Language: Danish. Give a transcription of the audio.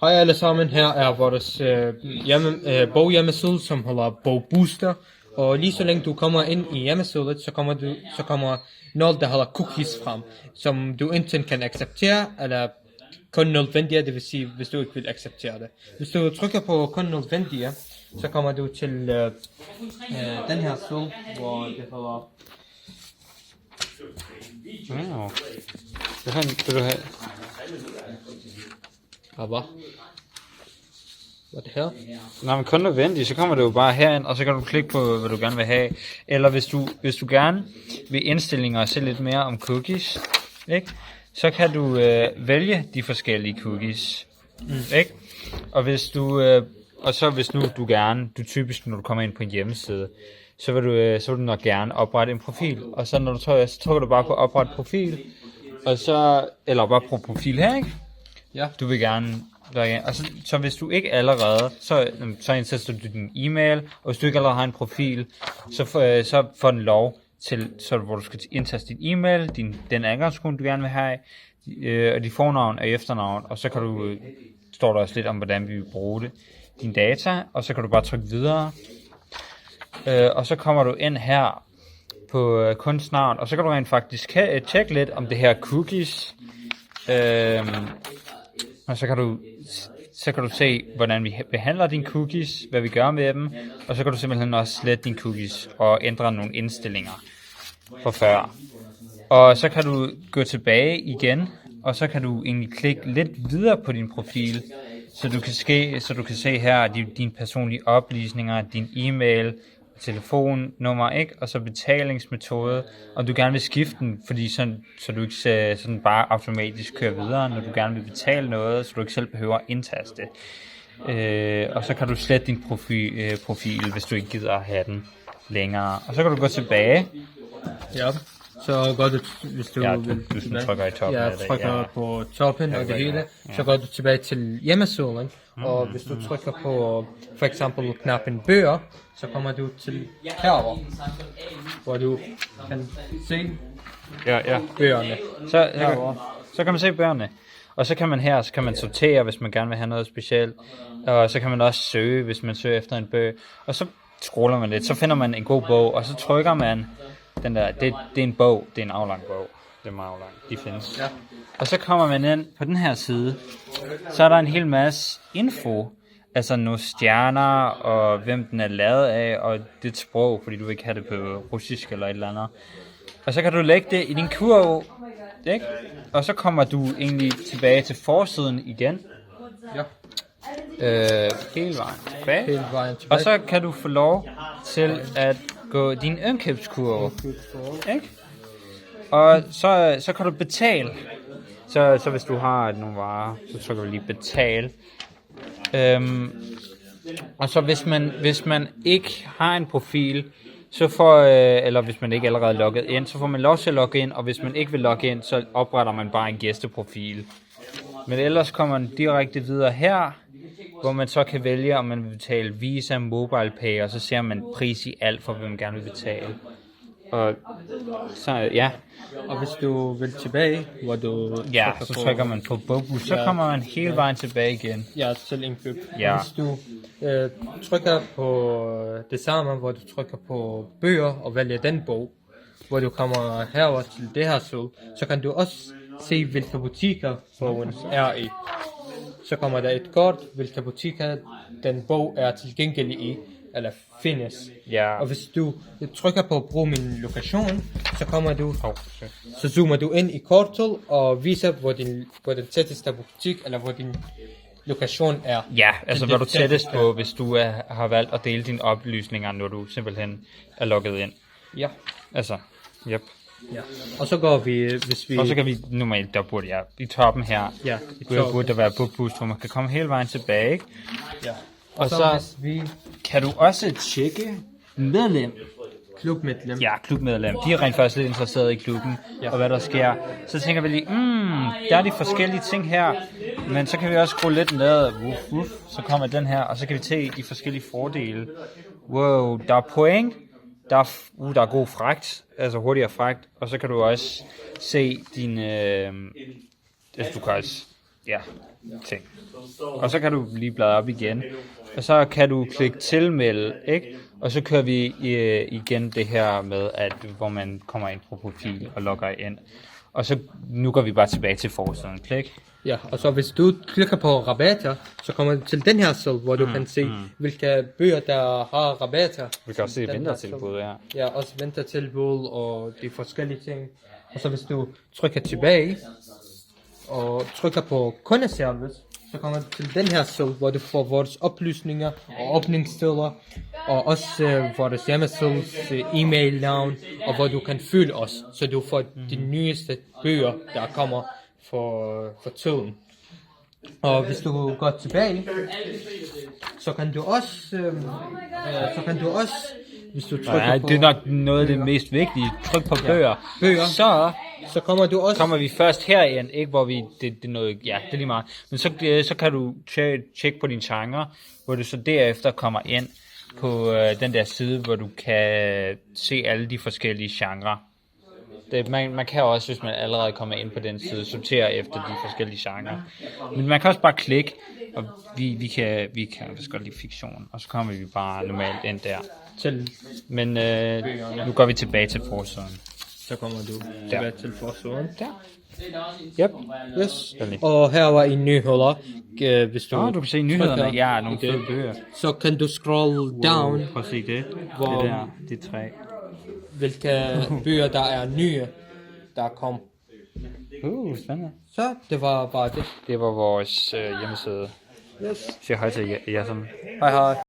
Hej alle sammen, her er vores boghjemmeside, som hedder Bogbooster. Og lige så længe du kommer ind i hjemmesiden, så kommer noget, der hedder cookies frem, som du enten kan acceptere, eller kun nødvendige, det vil sige, hvis du ikke vil acceptere det. Hvis du trykker på kun nødvendige, så kommer du til den her side, hvor det hedder... Wow. Vil du have? Hvad? Hvad det her? Nej, men kun nødvendigt, så kommer du jo bare herind, og så kan du klikke på, hvad du gerne vil have. Eller hvis du gerne vil indstillinger og se lidt mere om cookies, ikke? Så kan du vælge de forskellige cookies, ikke? Og hvis du typisk når du kommer ind på en hjemmeside, så vil du nok gerne oprette en profil, og så når du trykker du bare på opret profil, og så eller bare på profil her, ikke? Ja. Du vil gerne og så hvis du ikke allerede, så indsætter du din e-mail, og hvis du ikke allerede har en profil, så får den lov til, så hvor du skal indtaste din e-mail, den adgangskode du gerne vil have, og dit fornavn og efternavn, og så kan du, står der også lidt om, hvordan vi vil bruge det, din data, og så kan du bare trykke videre, og så kommer du ind her på kunstnavn, og så kan du rent faktisk tjekke lidt om det her cookies, og så kan du se, hvordan vi behandler dine cookies, hvad vi gør med dem, og så kan du simpelthen også slette dine cookies og ændre nogle indstillinger fra før. Og så kan du gå tilbage igen, og så kan du egentlig klikke lidt videre på din profil, så du kan se her dine personlige oplysninger, din e-mail, telefonnummer, ikke? Og så betalingsmetode, og du gerne vil skifte den, fordi så du ikke sådan bare automatisk kører videre, når du gerne vil betale noget, så du ikke selv behøver at indtaste. Og så kan du slette din profil, hvis du ikke gider at have den længere. Og så kan du gå tilbage. Ja. Så går du, hvis du vil, trykker i toppen af det. Trykker på toppen og det hele, så går du tilbage til hjemmesiden, og hvis du trykker på for eksempel knappen bøger, så kommer du til herover, hvor du kan se bøgerne. Så kan man se bøgerne, og så kan man sortere, hvis man gerne vil have noget specielt, og så kan man også søge, hvis man søger efter en bøg, og så scroller man lidt, så finder man en god bog, og så trykker man den der, det er en bog, det er en aflang bog. Det er meget aflang, de findes. Ja. Og så kommer man ind på den her side, så er der en hel masse info, altså nogle stjerner, og hvem den er lavet af, og dit sprog, fordi du vil ikke have det på russisk eller et eller andet. Og så kan du lægge det i din kurv, ikke? Og så kommer du egentlig tilbage til forsiden igen. Ja. Hele vejen tilbage. Og så kan du få lov til at gå din indkøbskurve, ikke? Og så kan du betale. Så hvis du har nogle varer, så trykker du lige betal. Og så hvis man ikke har en profil, eller hvis man ikke allerede er logget ind, så får man lov til at logge ind, og hvis man ikke vil logge ind, så opretter man bare en gæsteprofil. Men ellers kommer man direkte videre her, hvor man så kan vælge, om man vil betale Visa, MobilePay, og så ser man pris i alt for, hvad man gerne vil betale. Og så, ja. Og hvis du vil tilbage, hvor du så trykker man på Bogbooster, så kommer man hele vejen tilbage igen. Ja, til indkøb. Ja. Hvis du trykker på det samme, hvor du trykker på bøger og vælger den bog, hvor du kommer herover til det her så kan du også se, hvilke butikker bogen er i. Så kommer der et kort, hvilke butikker den bog er tilgængelig i, eller findes. Ja. Og hvis du trykker på brug min lokation, så kommer du, så zoomer du ind i kortet og viser, hvor den tætteste butik, eller hvor din lokation er. Ja, altså hvor du tættest på, hvis du har valgt at dele dine oplysninger, når du simpelthen er logget ind. Ja. Altså, yep. Ja. Og så går vi, Og så kan vi, normalt, der burde jeg, i toppen her, ja, burde der være Bogbooster, hvor man kan komme hele vejen tilbage, ikke? Ja. Og så kan du også tjekke klubmedlem. Ja, klubmedlem. De er rent faktisk lidt interesserede i klubben, og hvad der sker. Så tænker vi lige, der er de forskellige ting her, men så kan vi også skrue lidt ned, så kommer den her, og så kan vi se de forskellige fordele. Wow, der er point, der er god fragt, altså hurtigere fragt, og så kan du også se din, du kan også, ting. Og så kan du lige bladre op igen. Og så kan du klikke tilmelde, ikke? Og så kører vi igen det her med, hvor man kommer ind på profil og logger ind. Og så nu går vi bare tilbage til forsiden. Klik. Ja, og så hvis du klikker på rabatter, så kommer du til den her side, hvor du kan se, hvilke bøger, der har rabatter. Vi kan også se vintertilbud, ja. Ja, også vintertilbud og de forskellige ting. Og så hvis du trykker tilbage, og trykker på kundeservice, så kommer du til den her side, hvor du får vores oplysninger og åbningssteder, og også vores hjemmesides e-mail-navn, og hvor du kan følge os, så du får de nyeste bøger, der kommer for tiden. Og hvis du går tilbage, så kan du også, hvis du trykker på... det er nok noget af det mest vigtige. Tryk på bøger. Så kommer du også... Kommer vi først herind, ikke, hvor vi... Det er noget... Ja, det er lige meget. Men så kan du tjekke på din genre, hvor du så derefter kommer ind på den der side, hvor du kan se alle de forskellige genrer. Man kan også, hvis man allerede kommer ind på den side, sortere efter de forskellige genrer. Men man kan også bare klikke, og vi kan også godt lide fiktion, og så kommer vi bare normalt ind der. Men nu går vi tilbage til forsiden. Så kommer du tilbage til forsiden. Der. Yep. Yes. Og her var en nyheder. Hvis du du kan se nyhederne. Ja, nogle fede bøger. Så kan du scroll down. Prøv at se det. Hvor, det der, det er 3. Hvilke bøger, der er nye, der kom. Spændende. Så det var bare det. Det var vores hjemmeside. Yes. Siger hej til jer sammen. Hej hej.